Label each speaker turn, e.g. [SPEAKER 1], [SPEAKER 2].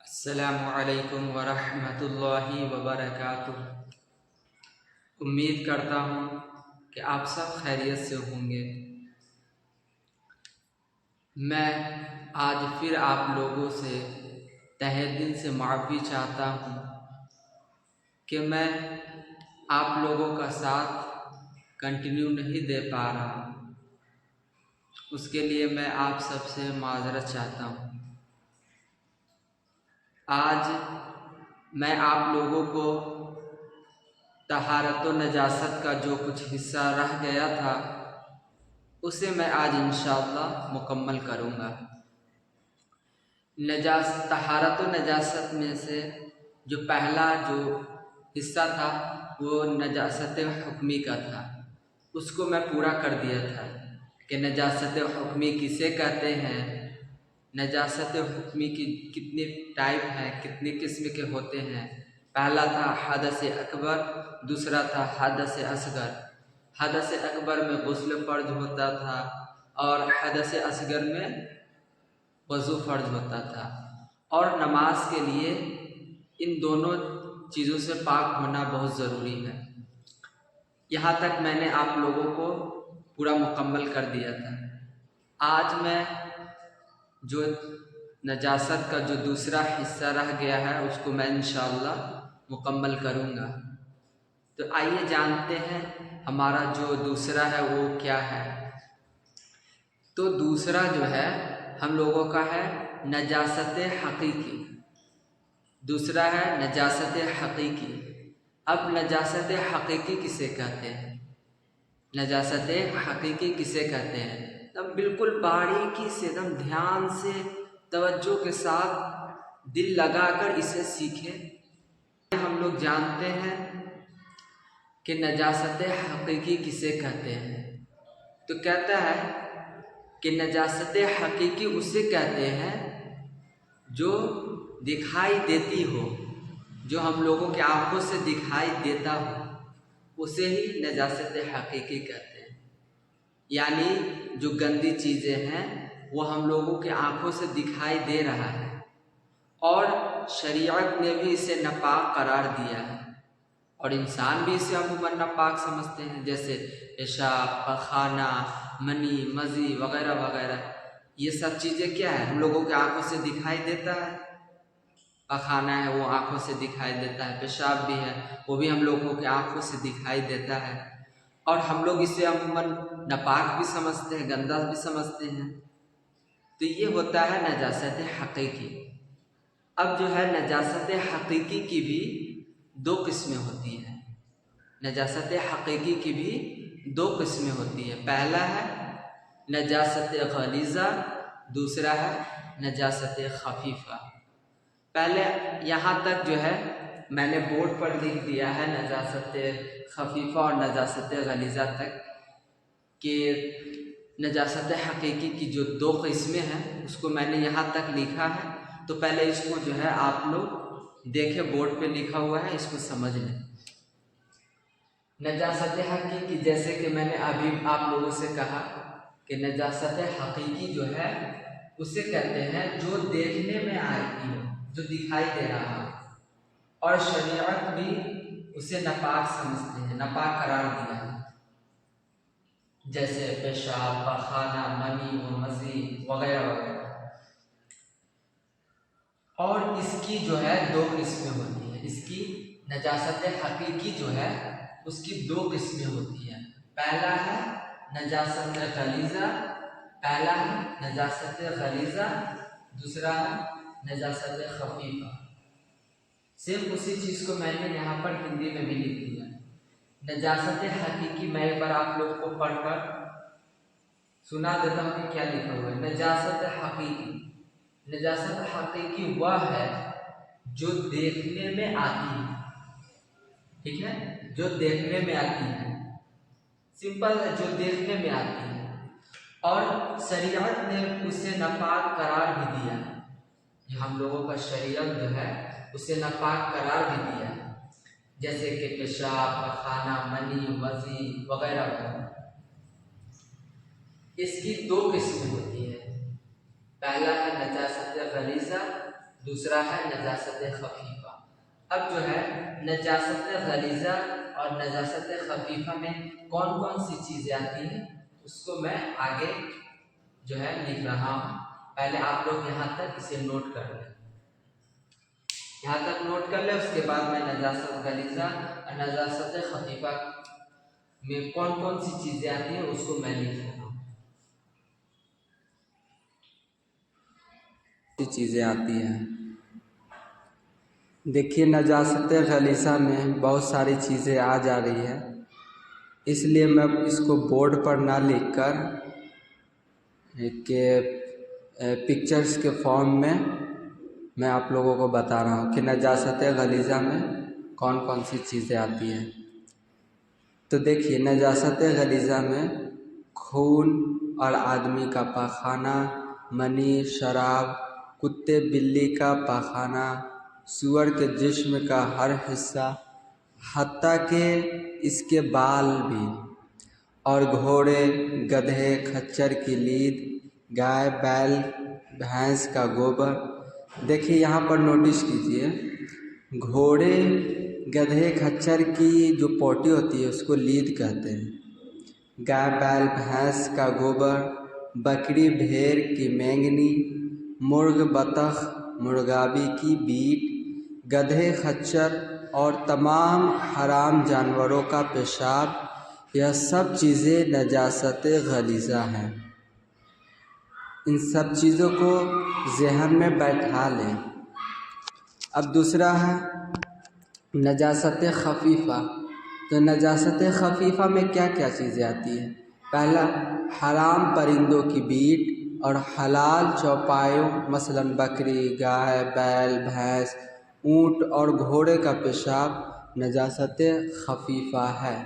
[SPEAKER 1] अस्सलामुअलैकुम वरहमतुल्लाहि वबरकातुह। उम्मीद करता हूँ कि आप सब खैरियत से होंगे। मैं आज फिर आप लोगों से तहे दिल से माफ़ी चाहता हूँ कि मैं आप लोगों का साथ कंटिन्यू नहीं दे पा रहा। उसके लिए मैं आप सबसे माज़रत चाहता हूँ। आज मैं आप लोगों को तहारत व नजासत का जो कुछ हिस्सा रह गया था उसे मैं आज इंशाअल्लाह मुकम्मल करूँगा। तहारत व नजासत में से जो पहला जो हिस्सा था वो नजासत हुक्मी का था। उसको मैं पूरा कर दिया था कि नजासत हुक्मी किसे कहते हैं, नजासत हुक्मी की कितने टाइप हैं, कितनी किस्म के होते हैं। पहला था हदस अकबर, दूसरा था हदस असगर। हदस अकबर में गुस्ल फ़र्ज होता था और हदस असगर में वज़ू फ़र्ज होता था। और नमाज के लिए इन दोनों चीज़ों से पाक होना बहुत ज़रूरी है। यहाँ तक मैंने आप लोगों को पूरा मुकम्मल कर दिया था। आज मैं जो नजासत का जो दूसरा हिस्सा रह गया है उसको मैं इंशाअल्लाह मुकम्मल करूँगा। तो आइए जानते हैं हमारा जो दूसरा है वो क्या है। तो दूसरा जो है हम लोगों का है नजासत हकीकी। दूसरा है नजासत हकीकी। अब नजासत हकीकी किसे कहते हैं, नजासत हकीकी किसे कहते हैं, तब बिल्कुल बारीकी से एकदम ध्यान से तवज्जो के साथ दिल लगाकर इसे सीखें। हम लोग जानते हैं कि नजासत हकीकी किसे कहते हैं। तो कहता है कि नजासत हकीकी उसे कहते हैं जो दिखाई देती हो, जो हम लोगों की आँखों से दिखाई देता हो, उसे ही नजासत हकीकी कहते हैं। यानी जो गंदी चीज़ें हैं वो हम लोगों की आँखों से दिखाई दे रहा है और शरीयत ने भी इसे नापाक करार दिया है और इंसान भी इसे अमूमन नापाक समझते हैं। जैसे पेशाब, पखाना, मनी, मज़ी वगैरह वगैरह, ये सब चीज़ें क्या है, हम लोगों की आँखों से दिखाई देता है। पखाना है वो आँखों से दिखाई देता है, पेशाब भी है वो भी हम लोगों की आँखों से दिखाई देता है और हम लोग इसे अमूमन नापाक भी समझते हैं, गंदा भी समझते हैं। तो ये होता है नजासत हकीकी। अब जो है नजासत हकीकी की भी दो किस्में होती हैं। नजासत हकीकी की भी दो किस्में होती है। पहला है नजासत गलीज़ा, दूसरा है नजासत खफीफ़ा। पहले यहाँ तक जो है मैंने बोर्ड पर लिख दिया है नजासत खफीफ़ा और नजासत गलीज़ा तक कि नजासत हकीकी की जो दो किस्में हैं उसको मैंने यहाँ तक लिखा है। तो पहले इसको जो है आप लोग देखें, बोर्ड पे लिखा हुआ है, इसको समझ लें। नजासत हकीकी जैसे कि मैंने अभी आप लोगों से कहा कि नजासत हकीकी जो है उसे कहते हैं जो देखने में आती हो, जो दिखाई दे रहा हो और शरीयत भी उसे नापाक समझते हैं, नापाक करार दिया है। जैसे पेशाब, पखाना, मनी व मज़ी वगैरह वगैरह। और इसकी जो है दो किस्में होती हैं। इसकी नजासत हकीकी जो है उसकी दो किस्में होती हैं। पहला है नजासत गलीज़ा, पहला है नजासत गलीज़ा, दूसरा है नजासत खफीफ़ा। सिर्फ उसी चीज़ को मैंने यहाँ पर हिंदी में भी लिख दिया। नजासत हकीकी मैं एक बार आप लोग को पढ़कर सुना देता हूँ कि क्या लिखा हुआ है। नजासत हकीकी, नजासत हकीकी वह है जो देखने में आती है। ठीक है, जो देखने में आती है, सिंपल है, जो देखने में आती है और शरीयत ने उसे नापाक करार भी दिया है। जो हम लोगों का शरीयत जो है उसे नापाक करार भी दिया है, जैसे कि पेशाब, पखाना, मनी, मज़ी वगैरह वगैरह। इसकी दो किस्में होती है। पहला है नजासत गलीज़ा, दूसरा है नजासत खफीफा। अब जो है नजासत गलीज़ा और नजासत खफीफा में कौन कौन सी चीज़ें आती हैं उसको मैं आगे जो है लिख रहा हूँ। पहले आप लोग यहाँ तक इसे नोट कर लें, यहाँ तक नोट कर ले। उसके बाद मैं नजासत गलीज़ा और नजासत खफीफा में कौन कौन सी चीज़ें आती हैं उसको मैं लिख रहा हूँ। चीज़ें आती हैं, देखिए नजासत गलीज़ा में बहुत सारी चीज़ें आ जा रही है, इसलिए मैं इसको बोर्ड पर ना लिखकर के पिक्चर्स के फॉर्म में मैं आप लोगों को बता रहा हूँ कि नजासत गलीज़ा में कौन कौन सी चीज़ें आती हैं। तो देखिए नजासत गलीज़ा में खून और आदमी का पाखाना, मनी, शराब, कुत्ते बिल्ली का पाखाना, सूअर के जिस्म का हर हिस्सा, हत्ता के इसके बाल भी, और घोड़े, गधे, खच्चर की लीद, गाय, बैल, भैंस का गोबर। देखिए यहाँ पर नोटिस कीजिए, घोड़े, गधे, खच्चर की जो पोटी होती है उसको लीद कहते हैं। गाय, बैल, भैंस का गोबर, बकरी, भेड़ की मेंगनी, मुर्ग, बतख, मुर्गाबी की बीट, गधे, खच्चर और तमाम हराम जानवरों का पेशाब, यह सब चीज़ें नजासत गलीज़ा हैं। इन सब चीज़ों को ज़हन में बैठा लें। अब दूसरा है नजासत खफीफ़ा। तो नजासत खफीफ़ा में क्या क्या चीज़ें आती हैं? पहला, हराम परिंदों की बीट और हलाल चौपायों मसलन बकरी, गाय, बैल, भैंस, ऊँट और घोड़े का पेशाब नजासत खफीफ़ा है।